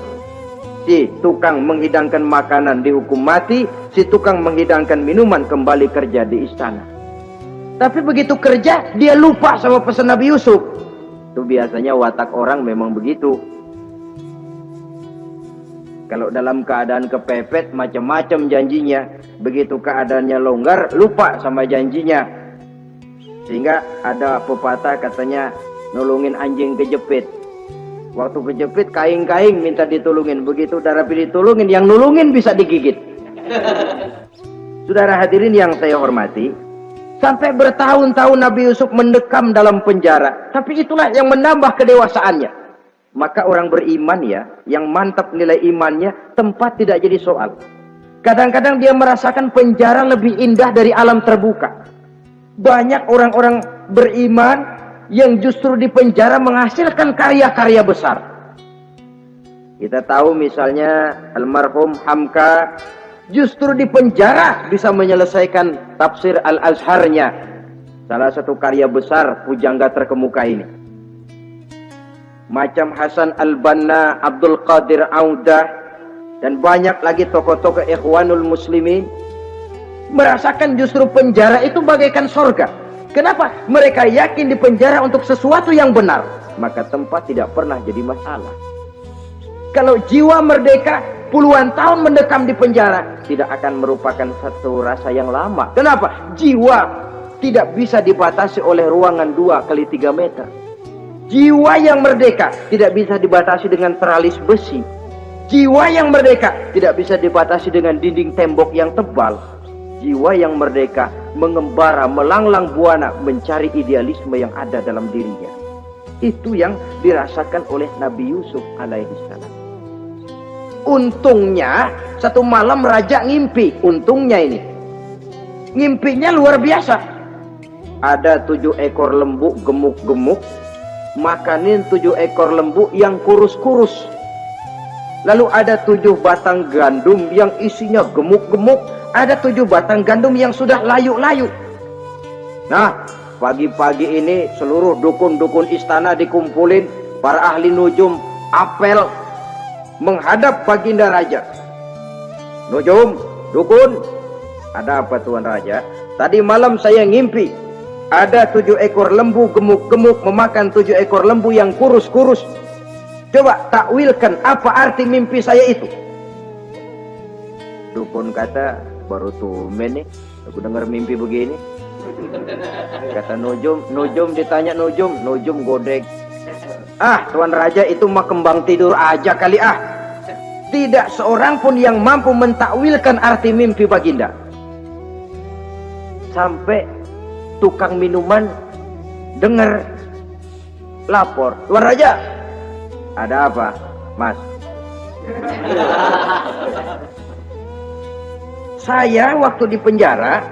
si tukang menghidangkan makanan dihukum mati, si tukang menghidangkan minuman kembali kerja di istana. Tapi begitu kerja, dia lupa sama pesan Nabi Yusuf. Itu biasanya watak orang memang begitu. Kalau dalam keadaan kepepet, macam-macam janjinya. Begitu keadaannya longgar, lupa sama janjinya. Sehingga ada pepatah katanya, nolongin anjing kejepit. Waktu kejepit, kaing-kaing minta ditolongin. Begitu udah rapi ditolongin, yang nolongin bisa digigit. Saudara hadirin yang saya hormati, sampai bertahun-tahun Nabi Yusuf mendekam dalam penjara. Tapi itulah yang menambah kedewasaannya. Maka orang beriman ya, yang mantap nilai imannya, tempat tidak jadi soal. Kadang-kadang dia merasakan penjara lebih indah dari alam terbuka. Banyak orang-orang beriman yang justru di penjara menghasilkan karya-karya besar. Kita tahu misalnya almarhum Hamka justru di penjara bisa menyelesaikan tafsir Al-Azharnya, salah satu karya besar pujangga terkemuka ini. Macam Hasan Al-Banna, Abdul Qadir Audah, dan banyak lagi tokoh-tokoh Ikhwanul Muslimin merasakan justru penjara itu bagaikan sorga. Kenapa? Mereka yakin di penjara untuk sesuatu yang benar, maka tempat tidak pernah jadi masalah. Kalau jiwa merdeka puluhan tahun mendekam di penjara, tidak akan merupakan satu rasa yang lama. Kenapa? Jiwa tidak bisa dibatasi oleh ruangan 2 x 3 meter. Jiwa yang merdeka tidak bisa dibatasi dengan teralis besi. Jiwa yang merdeka tidak bisa dibatasi dengan dinding tembok yang tebal. Jiwa yang merdeka mengembara, melanglang buana mencari idealisme yang ada dalam dirinya. Itu yang dirasakan oleh Nabi Yusuf alaihissalam. Untungnya satu malam raja ngimpi. Untungnya ini ngimpinya luar biasa. Ada 7 ekor lembu gemuk-gemuk makanin 7 ekor lembu yang kurus-kurus. Lalu ada 7 batang gandum yang isinya gemuk-gemuk. Ada 7 batang gandum yang sudah layu-layu. Nah, pagi-pagi ini seluruh dukun-dukun istana dikumpulin. Para ahli nujum apel menghadap baginda raja. Nujum, dukun, ada apa Tuan Raja? Tadi malam saya ngimpi ada 7 ekor lembu gemuk-gemuk memakan 7 ekor lembu yang kurus-kurus. Coba takwilkan apa arti mimpi saya itu. Dukun kata, baru tumben nih aku dengar mimpi begini. Kata Nujum ditanya Nujum godek. Ah, Tuan Raja itu mah kembang tidur aja kali ah. Tidak seorang pun yang mampu mentakwilkan arti mimpi baginda. Sampai tukang minuman dengar lapor, Tuan Raja, ada apa, Mas? Saya waktu di penjara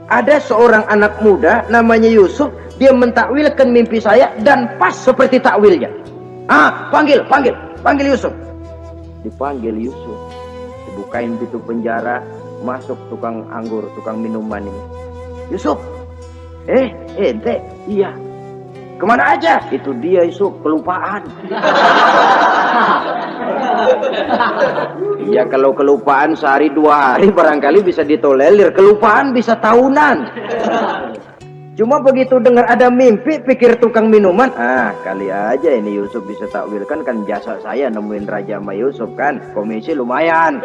ada seorang anak muda namanya Yusuf, dia mentakwilkan mimpi saya dan pas seperti takwilnya. Ah, panggil Yusuf. Dipanggil Yusuf, dibukain pintu penjara, masuk tukang anggur, tukang minuman ini. Yusuf, ente? Iya. Kemana aja? Itu dia Yusuf, kelupaan. Ya kalau kelupaan sehari 2 hari barangkali bisa ditolerir. Kelupaan bisa tahunan. Cuma begitu dengar ada mimpi, pikir tukang minuman. Ah, kali aja ini Yusuf bisa takwilkan, kan jasa saya nemuin Raja sama Yusuf kan. Komisi lumayan.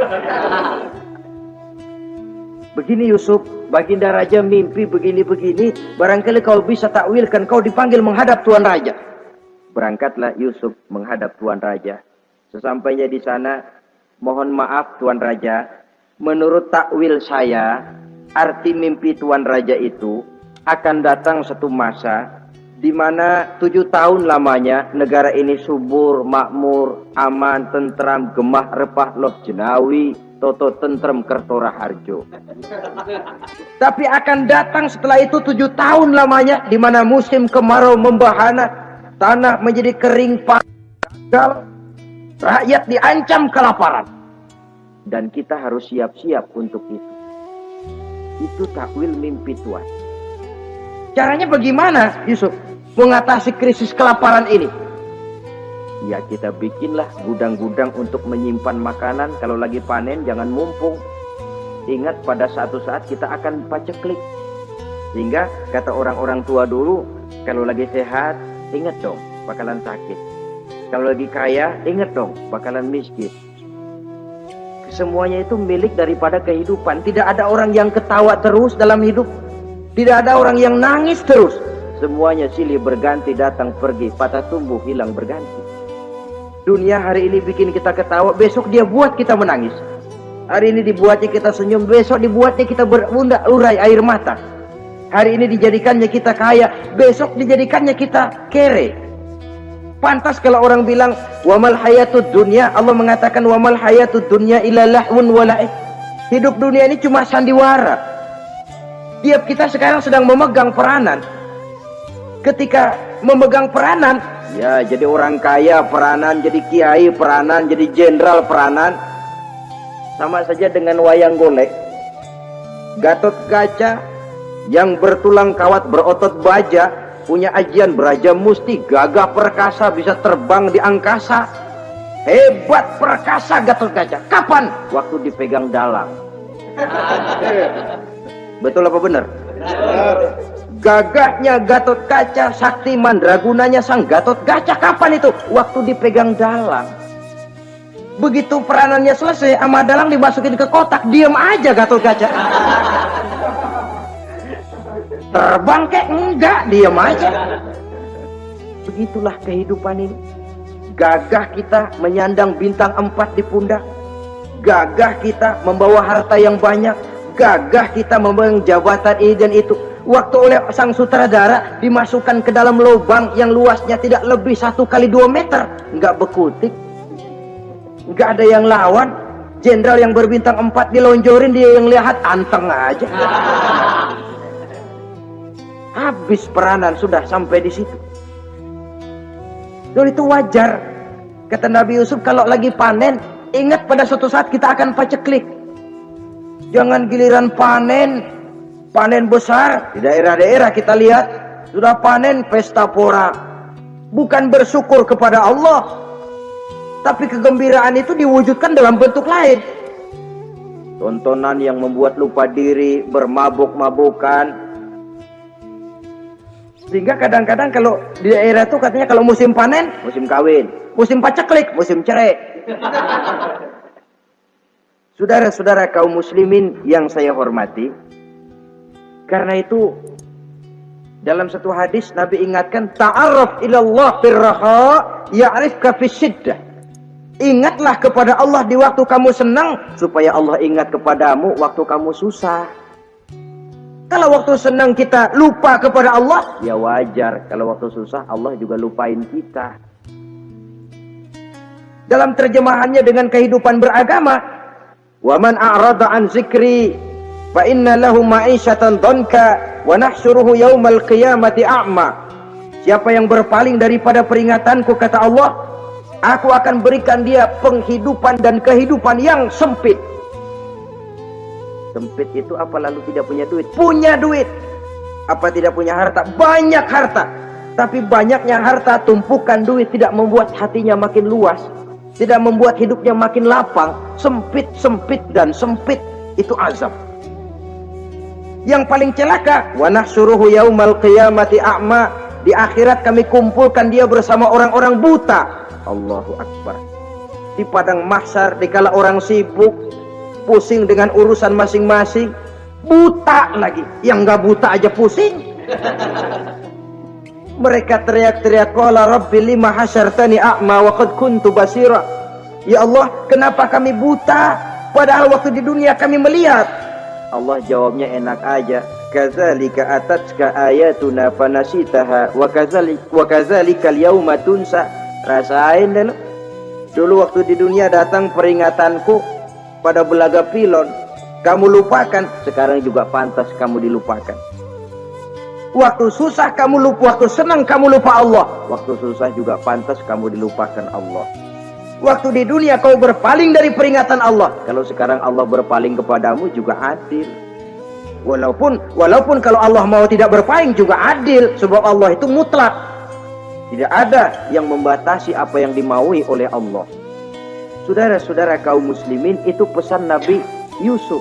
Begini Yusuf, baginda raja mimpi begini-begini, barangkali kau bisa takwilkan, kau dipanggil menghadap Tuan Raja. Berangkatlah Yusuf menghadap Tuan Raja. Sesampainya di sana, mohon maaf Tuan Raja, menurut takwil saya, arti mimpi Tuan Raja itu akan datang satu masa di mana 7 tahun lamanya negara ini subur, makmur, aman, tentram, gemah, repah, loh jenawi, toto tentrem kertora harjo. Tapi akan datang setelah itu 7 tahun lamanya di mana musim kemarau membahana, tanah menjadi kering gagal, rakyat diancam kelaparan. Dan kita harus siap-siap untuk itu. Itu takwil mimpi Tuhan. Caranya bagaimana Yusuf mengatasi krisis kelaparan ini? Ya kita bikinlah gudang-gudang untuk menyimpan makanan. Kalau lagi panen jangan mumpung. Ingat pada satu saat kita akan paceklik. Sehingga kata orang-orang tua dulu, kalau lagi sehat ingat dong bakalan sakit. Kalau lagi kaya ingat dong bakalan miskin. Semuanya itu milik daripada kehidupan. Tidak ada orang yang ketawa terus dalam hidup. Tidak ada orang yang nangis terus. Semuanya silih berganti, datang pergi, patah tumbuh hilang berganti. Dunia hari ini bikin kita ketawa, besok dia buat kita menangis. Hari ini dibuatnya kita senyum, besok dibuatnya kita berurai air mata. Hari ini dijadikannya kita kaya, besok dijadikannya kita kere. Pantas kalau orang bilang wamal hayatud dunya, Allah mengatakan wamal hayatud dunya illa lahwun wa la'ib. Hidup dunia ini cuma sandiwara. Tiap kita sekarang sedang memegang peranan. Ketika memegang peranan, ya jadi orang kaya peranan, jadi kiai peranan, jadi jenderal peranan. Sama saja dengan wayang golek. Gatot Kaca yang bertulang kawat berotot baja, punya ajian beraja musti, gagah perkasa, bisa terbang di angkasa. Hebat perkasa Gatot Kaca. Kapan? Waktu dipegang dalang. Betul apa benar? Gagahnya Gatot Kaca, sakti mandragunanya sang Gatot Kaca. Kapan itu? Waktu dipegang dalang. Begitu peranannya selesai, sama dalang dimasukin ke kotak, diam aja Gatot Kaca. Terbang kek? Enggak, diam aja. Begitulah kehidupan ini. Gagah kita menyandang bintang 4 di pundak. Gagah kita membawa harta yang banyak. Gagah kita memegang jabatan ini dan itu. Waktu oleh sang sutradara dimasukkan ke dalam lubang yang luasnya tidak lebih 1 kali 2 meter. Nggak bekutik. Nggak ada yang lawan. Jenderal yang berbintang 4 dilonjorin, dia yang lihat anteng aja. Habis peranan sudah sampai di situ. Dan itu wajar. Kata Nabi Yusuf, kalau lagi panen, ingat pada suatu saat kita akan paceklik. Jangan giliran panen besar. Di daerah-daerah kita lihat, sudah panen pesta pora. Bukan bersyukur kepada Allah, tapi kegembiraan itu diwujudkan dalam bentuk lain. Tontonan yang membuat lupa diri, bermabuk-mabukan. Sehingga kadang-kadang kalau di daerah itu katanya kalau musim panen, musim kawin. Musim paceklik, musim cerai. Saudara-saudara kaum muslimin yang saya hormati, karena itu dalam satu hadis Nabi ingatkan, ta'arraf ilallah firraha ya'rifka fisyiddah. Ingatlah kepada Allah di waktu kamu senang, supaya Allah ingat kepadamu waktu kamu susah. Kalau waktu senang kita lupa kepada Allah, ya wajar. Kalau waktu susah Allah juga lupain kita. Dalam terjemahannya dengan kehidupan beragama, wa man a'rada an zikri fa inna lahu ma'isyatan dhanka wa nahsyuruhu yaumal qiyamati a'ma. Siapa yang berpaling daripada peringatanku, kata Allah, aku akan berikan dia penghidupan dan kehidupan yang sempit. Sempit itu apa, lalu tidak punya duit? Punya duit. Apa tidak punya harta? Banyak harta. Tapi banyaknya harta, tumpukan duit tidak membuat hatinya makin luas, tidak membuat hidupnya makin lapang. Sempit, sempit, dan sempit itu azab. Yang paling celaka, wa nahsyuruhu yaumal qiyamati a'ma. Di akhirat kami kumpulkan dia bersama orang-orang buta. Allahu Akbar. Di padang mahsyar, dikala orang sibuk, pusing dengan urusan masing-masing, buta lagi. Yang nggak buta aja pusing. Mereka teriak-teriak, qala rabbi lima hasyartani a'ma wa qad kuntu basira. Ya Allah, kenapa kami buta padahal waktu di dunia kami melihat? Allah jawabnya enak aja, kadzalika atatka ayatuna fanasitaha wa kadzalika al-yauma tunsa. Rasain dulu. Dulu waktu di dunia datang peringatanku pada belaga pilon, kamu lupakan. Sekarang juga pantas kamu dilupakan. Waktu susah kamu lupa, waktu senang kamu lupa Allah. Waktu susah juga pantas kamu dilupakan Allah. Waktu di dunia kau berpaling dari peringatan Allah, kalau sekarang Allah berpaling kepadamu juga adil. Walaupun kalau Allah mau tidak berpaling juga adil, sebab Allah itu mutlak. Tidak ada yang membatasi apa yang dimaui oleh Allah. Saudara-saudara kaum muslimin, itu pesan Nabi Yusuf.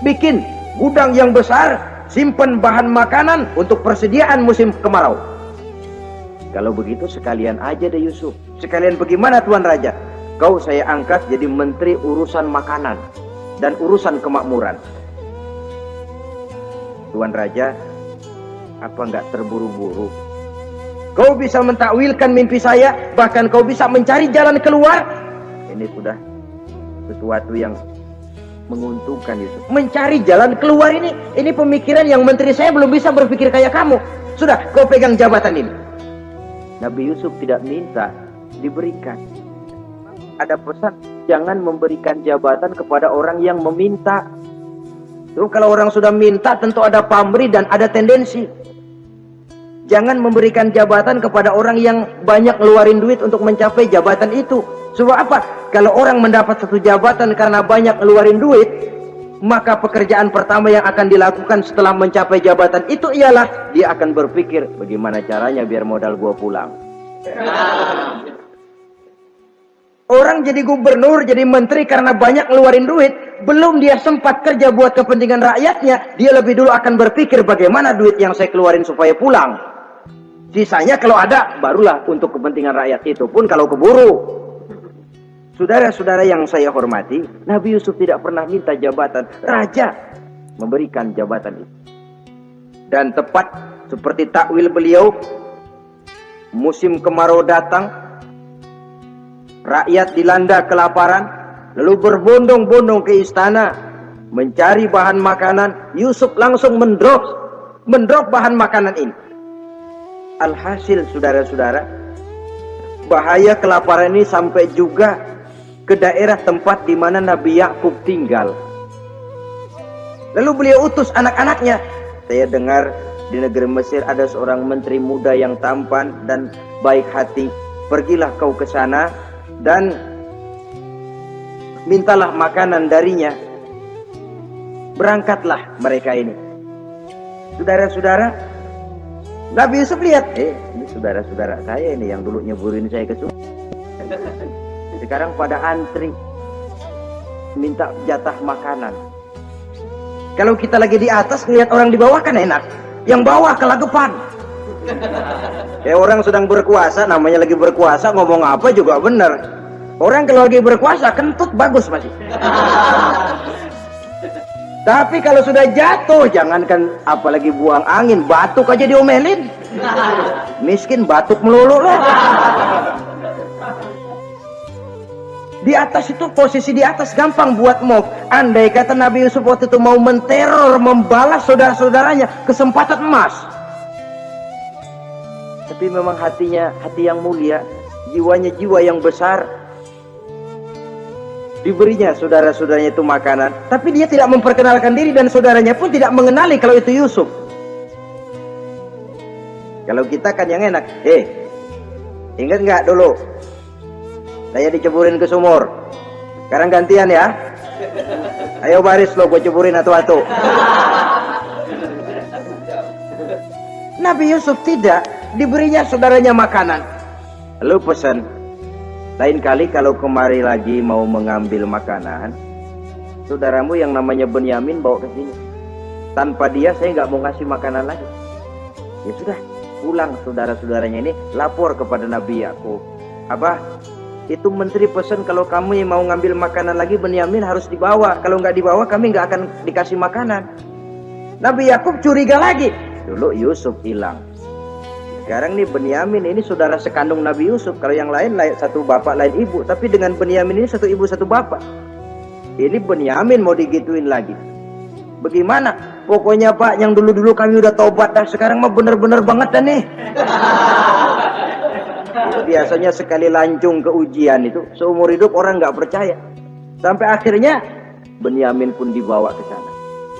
Bikin gudang yang besar, simpan bahan makanan untuk persediaan musim kemarau. Kalau begitu sekalian aja deh Yusuf. Sekalian bagaimana Tuan Raja? Kau saya angkat jadi menteri urusan makanan dan urusan kemakmuran. Tuan Raja, apa enggak terburu-buru? Kau bisa mentakwilkan mimpi saya, bahkan kau bisa mencari jalan keluar. Ini sudah sesuatu yang menguntungkan Yusuf. Mencari jalan keluar ini pemikiran yang menteri saya belum bisa berpikir kayak kamu. Sudah, kau pegang jabatan ini. Nabi Yusuf tidak minta, diberikan. Ada pesan, jangan memberikan jabatan kepada orang yang meminta. Tuh, kalau orang sudah minta tentu ada pamrih dan ada tendensi. Jangan memberikan jabatan kepada orang yang banyak ngeluarin duit untuk mencapai jabatan itu. Sebab apa? Kalau orang mendapat satu jabatan karena banyak ngeluarin duit, maka pekerjaan pertama yang akan dilakukan setelah mencapai jabatan itu ialah dia akan berpikir, bagaimana caranya biar modal gua pulang. Orang jadi gubernur, jadi menteri karena banyak ngeluarin duit, belum dia sempat kerja buat kepentingan rakyatnya, dia lebih dulu akan berpikir bagaimana duit yang saya keluarin supaya pulang. Sisanya kalau ada, barulah untuk kepentingan rakyat, itu pun kalau keburu. Saudara-saudara yang saya hormati, Nabi Yusuf tidak pernah minta jabatan. Raja memberikan jabatan itu. Dan tepat seperti takwil beliau, musim kemarau datang, rakyat dilanda kelaparan, lalu berbondong-bondong ke istana mencari bahan makanan. Yusuf langsung mendrop bahan makanan ini. Alhasil saudara-saudara, bahaya kelaparan ini sampai juga ke daerah tempat di mana Nabi Yakub tinggal. Lalu beliau utus anak-anaknya. Saya dengar di negeri Mesir ada seorang menteri muda yang tampan dan baik hati. Pergilah kau ke sana dan mintalah makanan darinya. Berangkatlah mereka ini. Saudara-saudara, Nabi Yusuf lihat, ini saudara-saudara saya ini yang dulu nyeburin saya ke sungai. Sekarang pada antri minta jatah makanan. Kalau kita lagi di atas ngeliat orang di bawah kan enak, yang bawah kelagapan. Orang sedang berkuasa, namanya lagi berkuasa, ngomong apa juga benar. Orang kalau lagi berkuasa kentut bagus masih. Tapi kalau sudah jatuh, jangankan apalagi buang angin, batuk aja diomelin. Miskin batuk melulu lah. Di atas itu, posisi di atas gampang buat move. Andai kata Nabi Yusuf waktu itu mau menteror, membalas saudara-saudaranya, kesempatan emas. Tapi memang hatinya hati yang mulia, jiwanya jiwa yang besar. Diberinya saudara-saudaranya itu makanan, tapi dia tidak memperkenalkan diri dan saudaranya pun tidak mengenali kalau itu Yusuf. Kalau kita kan yang enak, ingat nggak dulu saya diceburin ke sumur, sekarang gantian ya, ayo baris lo, gue ceburin atu-atu. Nabi Yusuf tidak, diberinya saudaranya makanan. Lalu pesan, lain kali kalau kemari lagi mau mengambil makanan, saudaramu yang namanya Benyamin bawa ke sini. Tanpa dia saya nggak mau ngasih makanan lagi. Ya sudah, pulang saudara-saudaranya ini lapor kepada Nabi Yakub. Abah, itu menteri pesan kalau kamu yang mau ngambil makanan lagi, Benyamin harus dibawa. Kalau nggak dibawa kami nggak akan dikasih makanan. Nabi Yakub curiga lagi. Dulu Yusuf hilang. Sekarang nih Benyamin ini saudara sekandung Nabi Yusuf. Kalau yang lain satu bapak lain ibu, tapi dengan Benyamin ini satu ibu satu bapak. Ini Benyamin mau digituin lagi. Bagaimana? Pokoknya Pak, yang dulu-dulu kami udah tobat dah, sekarang mah bener-bener banget dah nih. Biasanya sekali lancung ke ujian itu seumur hidup orang nggak percaya. Sampai akhirnya Benyamin pun dibawa ke sana.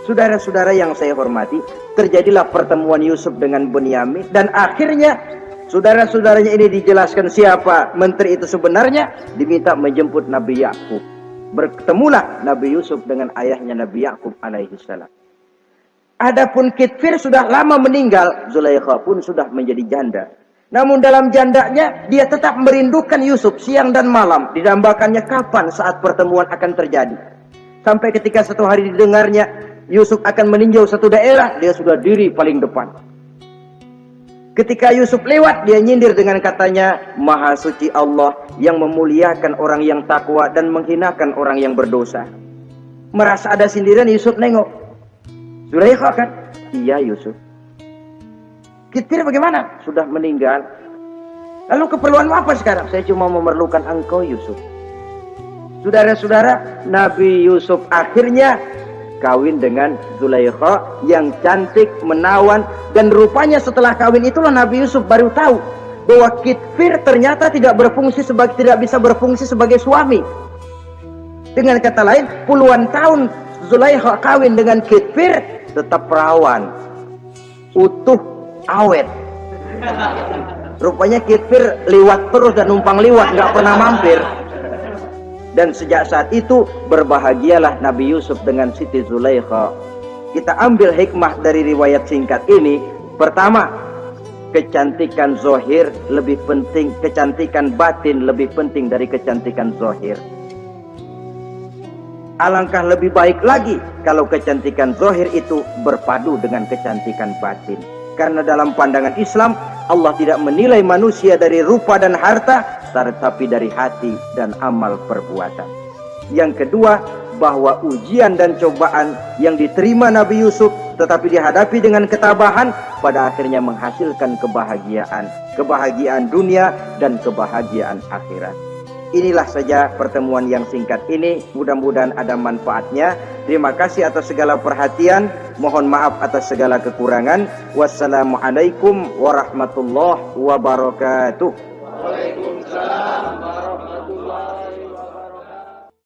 Saudara-saudara yang saya hormati, terjadilah pertemuan Yusuf dengan Benyamin, dan akhirnya saudara-saudaranya ini dijelaskan siapa menteri itu sebenarnya, diminta menjemput Nabi Yakub. Bertemulah Nabi Yusuf dengan ayahnya Nabi Yakub alaihi salam. Adapun Kitfir sudah lama meninggal, Zulaikha pun sudah menjadi janda. Namun dalam jandanya dia tetap merindukan Yusuf siang dan malam. Didambakannya kapan saat pertemuan akan terjadi. Sampai ketika satu hari didengarnya Yusuf akan meninjau satu daerah, dia sudah diri paling depan. Ketika Yusuf lewat, dia nyindir dengan katanya, Maha suci Allah yang memuliakan orang yang takwa dan menghinakan orang yang berdosa. Merasa ada sindiran, Yusuf nengok. Zulaikha kan? Iya Yusuf. Kitfir bagaimana? Sudah meninggal. Lalu keperluanmu apa sekarang? Saya cuma memerlukan engkau Yusuf. Saudara-saudara, Nabi Yusuf akhirnya kawin dengan Zulaikha yang cantik, menawan, dan rupanya setelah kawin itulah Nabi Yusuf baru tahu bahwa Kitfir ternyata tidak bisa berfungsi sebagai suami. Dengan kata lain, puluhan tahun Zulaikha kawin dengan Kitfir tetap perawan, utuh, awet. Rupanya Kitfir liwat terus dan numpang liwat, nggak pernah mampir. Dan sejak saat itu berbahagialah Nabi Yusuf dengan Siti Zulaikha. Kita ambil hikmah dari riwayat singkat ini. Pertama, kecantikan zahir lebih penting, kecantikan batin lebih penting dari kecantikan zahir. Alangkah lebih baik lagi kalau kecantikan zahir itu berpadu dengan kecantikan batin. Karena dalam pandangan Islam, Allah tidak menilai manusia dari rupa dan harta, tetapi dari hati dan amal perbuatan. Yang kedua, bahwa ujian dan cobaan yang diterima Nabi Yusuf tetapi dihadapi dengan ketabahan, pada akhirnya menghasilkan kebahagiaan dunia dan kebahagiaan akhirat. Inilah saja pertemuan yang singkat ini, mudah-mudahan ada manfaatnya. Terima kasih atas segala perhatian, mohon maaf atas segala kekurangan. Wassalamualaikum warahmatullahi wabarakatuh. Waalaikumsalam.